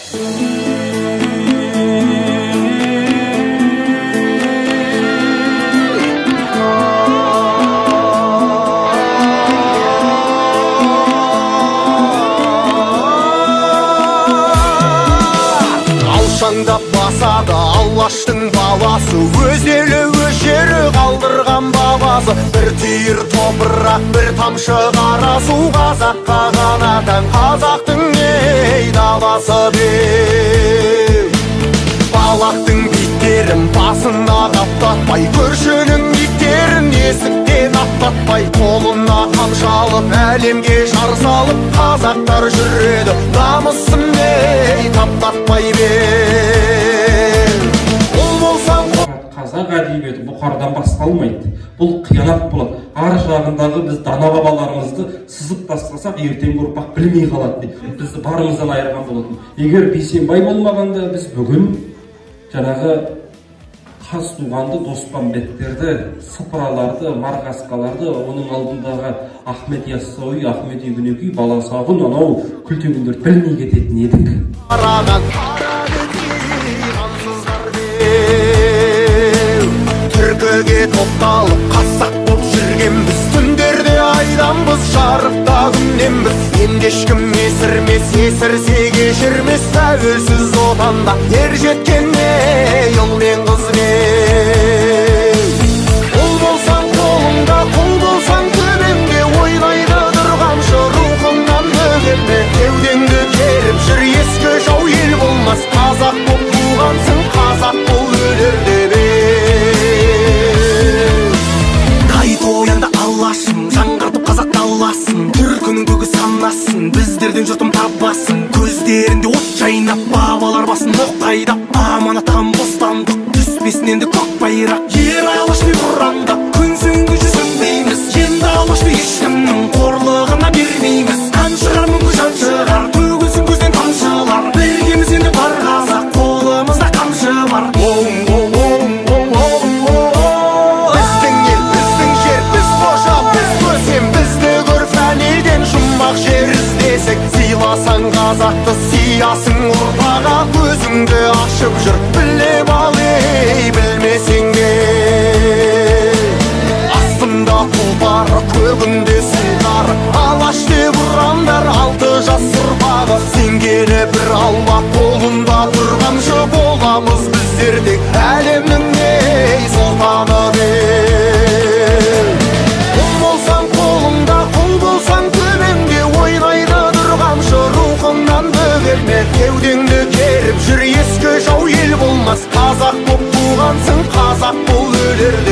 Алшаңдап басады Алаштың баласы, өз елі өз жері қалдырған бабасы. Бір түйір топырақ, бір тамшы қара су, қазаққа ғана тән қазақтың ей даласы бей. Балақтың биттерін басына қаптатпай, көршінің иттерін есіктен аттатпай, қолына қамшы алып әлемге жар салып, қазақтар жүреді намысын ей таптатпай бер. Ұл болсаң қазақ әдебиеті бұқардан басталмайды. Бұл қиянат болады. Ар жағындағы біз дана бабаларымызды сызып тастасақ, ертеңгі ұрпақ білмей қалады. Бізді барымыздан айырған болатын. Егер Бейсенбай болмағанда біз бүгін жаңағы Қазтуғанды, Доспанбеттерді, Сыпыраларды, Марқасқаларды, оның алдындағы Ахмет Яссауи, Ахмет Игінекүй, Баласағұн, анау күлтегіндерді білмей кететін едік. Түркіге топталып қазақ боп жүргенбіз, түндерде айданбыз, жарықта күнненбіз. Енді ешкім есірмес, есірсе кешірмес, тәуелсіз отанда ер жеткенде ұл мен қызбен. Ұл болсаң қолыңда, құл болсаң төбеңде, ойнайды тұрғаншы рухыңнан бөгелме. Кеудеңді керіп жүр, ескі жау ел болмас, қазақ боп туғансың, қазақ бол өлерде бе. Жаңғыртып қазақ даласын, түркінің көгі санасын, біздерден жұртым табасын. Көздерінде от жайнап, бабалар басын оқтайдап, аманаттан бостандық түспесін енді көк байрақ. Ер алашты ұранда күнсіңгі жүзін дейміз, енді алашты ешкімнің қорлығына бермейміз. Қан шығар мүңгі жан шығар, төгілсін көзден тамшылар, біргеміз енді бар қазақ, қолымызда қамшы бар. Сыйласаң қазақты, сиясың ұрпаға, көзіңді ашып жүр, біліп ал ей білмесең де. Астында тұлпары, көгінде сұңқары, алаш деп ұрандар алты жас ұрпағы. Сенгені бір алма қолында тұрғаншы, боламыз біздер тек әлемнің ей сұлтаны деп. Құл болсаң қолыңда, құл болсаң төбеңде, ойнайды рухыңнан бөгелме. Кеудеңді керіп жүр, ескі жау ел болмас, қазақ боп туғансың, қазақ бол өлерде.